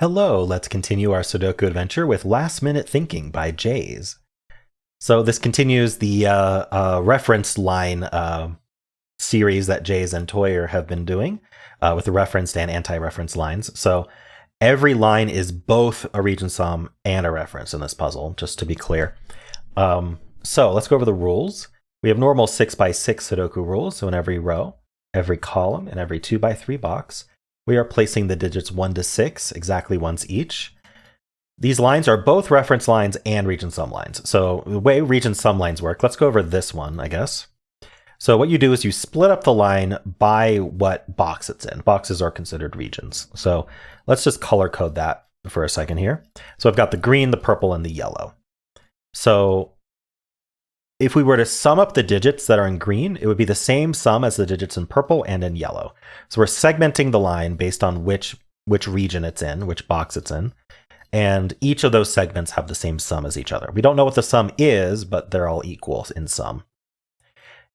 Hello, let's continue our Sudoku adventure with Last Minute Thinking by Jaze. So this continues the reference line series that Jaze and Toyer have been doing with the referenced and anti-reference lines. So every line is both a region sum and a reference in this puzzle, just to be clear. So let's go over the rules. We have normal 6x6 Sudoku rules, so in every row, every column, and every 2x3 box, we are placing the digits 1 to 6 exactly once each. These lines are both reference lines and region sum lines. So the way region sum lines work, let's go over this one, I guess. So what you do is you split up the line by what box it's in. Boxes are considered regions. So let's just color code that for a second here. So I've got the green, the purple, and the yellow. So if we were to sum up the digits that are in green, it would be the same sum as the digits in purple and in yellow. So we're segmenting the line based on which region it's in, which box it's in. And each of those segments have the same sum as each other. We don't know what the sum is, but they're all equal in sum.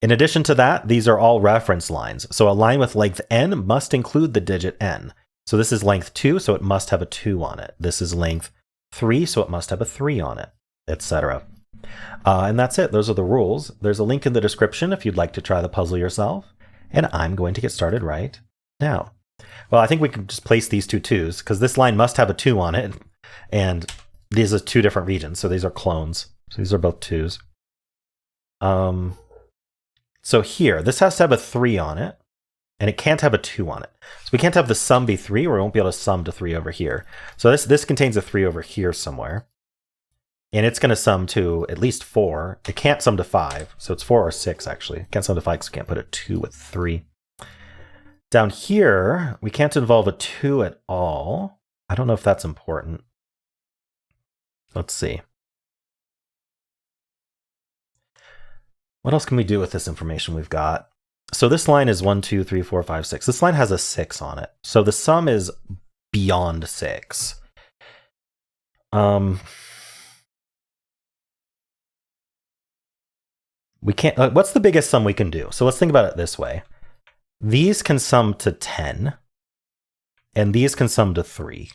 In addition to that, these are all reference lines. So a line with length n must include the digit n. So this is length 2, so it must have a 2 on it. This is length 3, so it must have a 3 on it, etc. And that's it. Those are the rules. There's a link in the description if you'd like to try the puzzle yourself. And I'm going to get started right now. Well, I think we can just place these two 2s because this line must have a 2 on it. And these are 2 different regions. So these are clones. So these are both 2s. So here, this has to have a 3 on it. And it can't have a 2 on it. So we can't have the sum be 3 or we won't be able to sum to 3 over here. So this contains a 3 over here somewhere. And it's going to sum to at least 4. It can't sum to 5. So it's 4 or 6, actually. It can't sum to 5 because we can't put a 2 with 3. Down here, we can't involve a 2 at all. I don't know if that's important. Let's see. What else can we do with this information we've got? So this line is 1, 2, 3, 4, 5, 6. This line has a 6 on it. So the sum is beyond 6. We can't, what's the biggest sum we can do? So let's think about it this way. These can sum to 10, and these can sum to 3.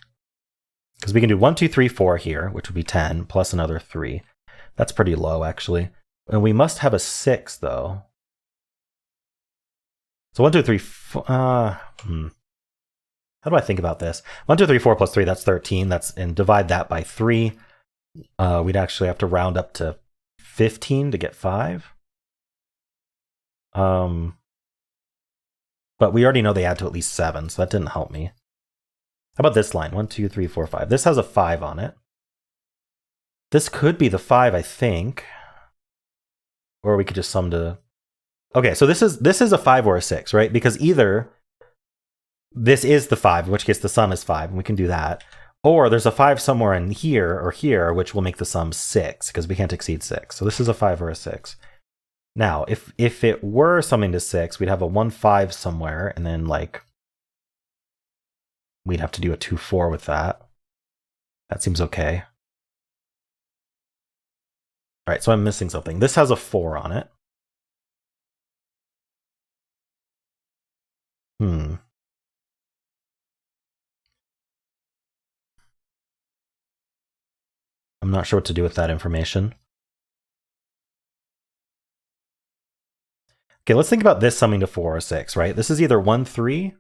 Because we can do 1, 2, 3, 4 here, which would be 10, plus another 3. That's pretty low, actually. And we must have a 6, though. So 1, 2, 3, 4, how do I think about this? 1, 2, 3, 4 plus 3, that's 13. And divide that by 3. We'd actually have to round up to 15 to get 5. But we already know they add to at least 7, so that didn't help me. How about this line? 1, 2, 3, 4, 5. This has a 5 on it. This could be the 5, I think. Or we could just sum to... Okay, so this is a 5 or a 6, right? Because either this is the 5, in which case the sum is 5, and we can do that. Or there's a 5 somewhere in here or here, which will make the sum 6, because we can't exceed 6. So this is a 5 or a 6. Now, if it were summing to 6, we'd have a 1, 5 somewhere, and then, like, we'd have to do a 2, 4 with that. That seems okay. All right, so I'm missing something. This has a 4 on it. I'm not sure what to do with that information. Okay, let's think about this summing to 4 or 6, right? This is either 1, 3.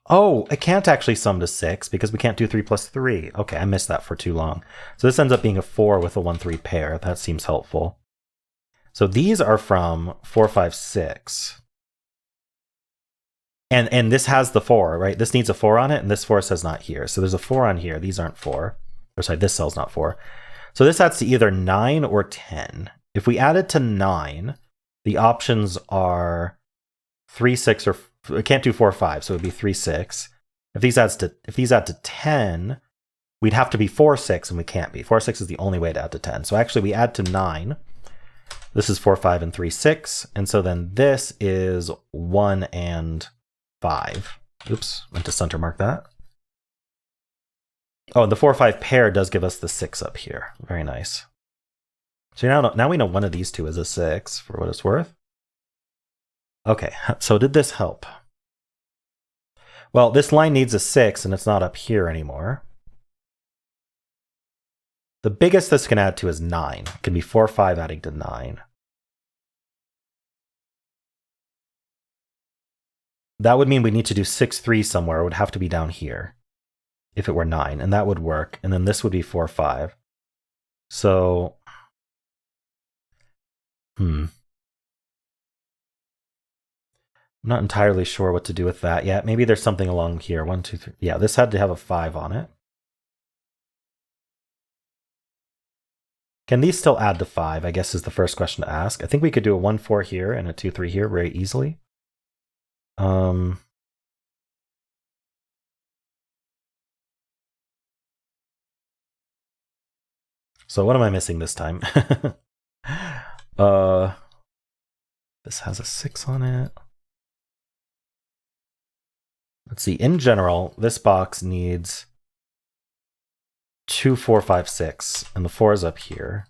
Oh, it can't actually sum to 6 because we can't do 3 plus 3. Okay, I missed that for too long. So this ends up being a 4 with a 1, 3 pair. That seems helpful. So these are from 4, 5, 6. And this has the 4, right? This needs a 4 on it, and this 4 says not here. So there's a 4 on here. These aren't 4. Or sorry, this cell's not 4. So this adds to either 9 or 10. If we add it to 9, the options are 3, 6, or we can't do 4, 5, so it would be 3, 6. If these add to 10, we'd have to be 4, 6, and we can't be. 4, 6 is the only way to add to 10. So actually we add to 9. This is 4, 5, and 3, 6. And so then this is 1 and 5. Oops, meant to center mark that. Oh, and the 4, 5 pair does give us the 6 up here. Very nice. So now we know one of these two is a 6 for what it's worth. Okay, so did this help? Well, this line needs a 6 and it's not up here anymore. The biggest this can add to is 9. It can be 4, 5 adding to 9. That would mean we need to do 6, 3 somewhere. It would have to be down here if it were 9, and that would work. And then this would be 4, 5. So, I'm not entirely sure what to do with that yet. Maybe there's something along here. 1, 2, 3. Yeah, this had to have a 5 on it. Can these still add to 5, I guess is the first question to ask. I think we could do a 1, 4 here and a 2, 3 here very easily. So what am I missing this time? This has a 6 on it. Let's see, in general, this box needs 2, 4, 5, 6, and the 4 is up here.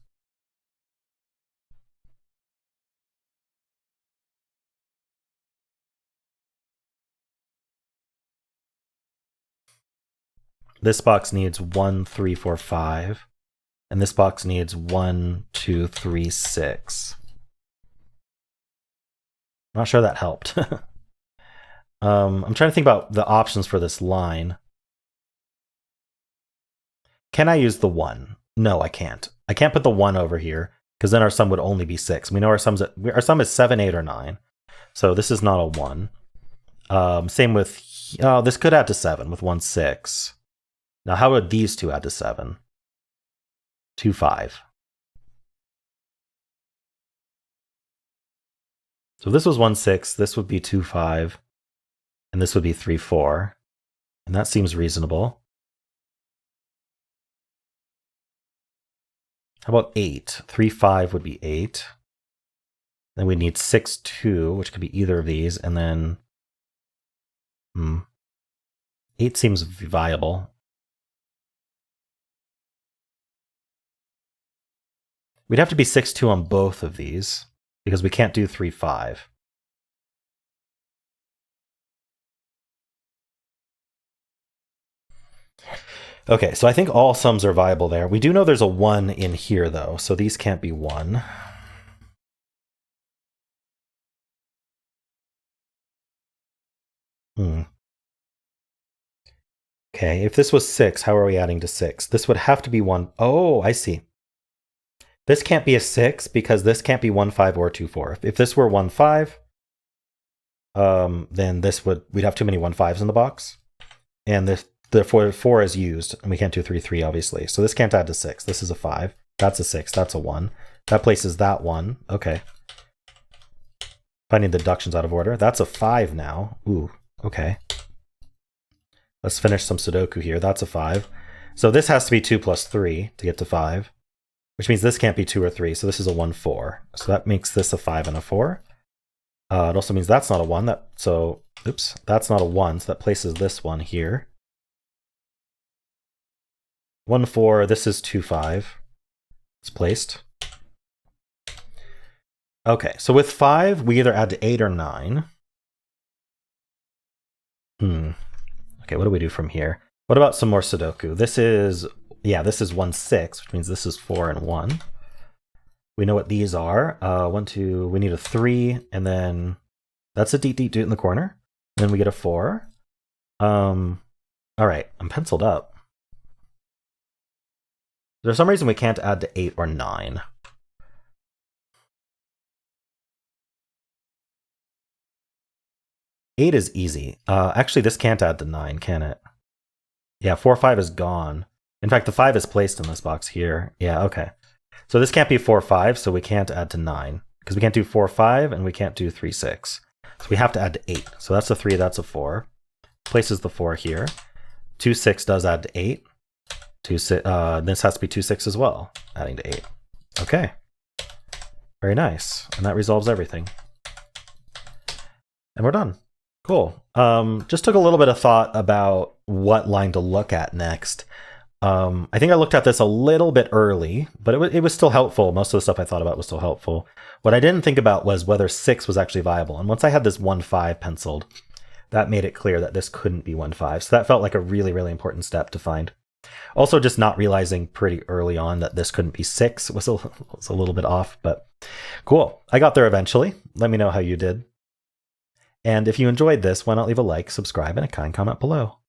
This box needs 1, 3, 4, 5. And this box needs 1, 2, 3, 6. I'm not sure that helped. I'm trying to think about the options for this line. Can I use the 1? No, I can't. I can't put the 1 over here, because then our sum would only be 6. We know our sum is 7, 8, or 9. So this is not a 1. Same with, this could add to 7 with 1, 6. Now, how would these two add to 7? 2, 5. So if this was 1, 6, this would be 2, 5, and this would be 3, 4. And that seems reasonable. How about 8? 3, 5 would be 8. Then we need 6, 2, which could be either of these, and then 8 seems viable. We'd have to be 6, 2 on both of these, because we can't do 3, 5. Okay, so I think all sums are viable there. We do know there's a 1 in here, though, so these can't be 1. Okay, if this was 6, how are we adding to 6? This would have to be 1. Oh, I see. This can't be a 6 because this can't be 1, 5, or 2, 4. If this were 1, 5, then we'd have too many 1, 5s in the box. And therefore 4 is used, and we can't do 3, 3, obviously. So this can't add to 6. This is a 5. That's a 6. That's a 1. That places that 1. Okay. Finding deductions out of order. That's a 5 now. Ooh, okay. Let's finish some Sudoku here. That's a 5. So this has to be 2 plus 3 to get to 5. Which means this can't be 2 or 3, so this is a 1, 4. So that makes this a 5 and a 4. It also means that's not a 1. Oops, that's not a 1, so that places this one here. 1, 4, this is 2, 5. It's placed. Okay, so with 5, we either add to 8 or 9. Okay, what do we do from here? What about some more Sudoku? This is 1, 6, which means this is 4 and 1. We know what these are. 1, 2, we need a 3, and then that's a deet in the corner. And then we get a 4. All right, I'm penciled up. There's some reason we can't add to 8 or 9. Eight is easy. Actually, this can't add to 9, can it? Yeah, 4, 5 is gone. In fact, the 5 is placed in this box here. Yeah, okay. So this can't be 4, 5, so we can't add to 9. Because we can't do 4, 5, and we can't do 3, 6. So we have to add to 8. So that's a 3, that's a 4. Places the 4 here. 2, 6 does add to 8. 2, 6, this has to be 2, 6 as well, adding to 8. Okay. Very nice. And that resolves everything. And we're done. Cool. Just took a little bit of thought about what line to look at next. I think I looked at this a little bit early, but it was still helpful. Most of the stuff I thought about was still helpful. What I didn't think about was whether 6 was actually viable. And once I had this 1, 5 penciled, that made it clear that this couldn't be 1, 5. So that felt like a really, really important step to find. Also, just not realizing pretty early on that this couldn't be 6 was a little bit off, but cool. I got there eventually. Let me know how you did. And if you enjoyed this, why not leave a like, subscribe, and a kind comment below.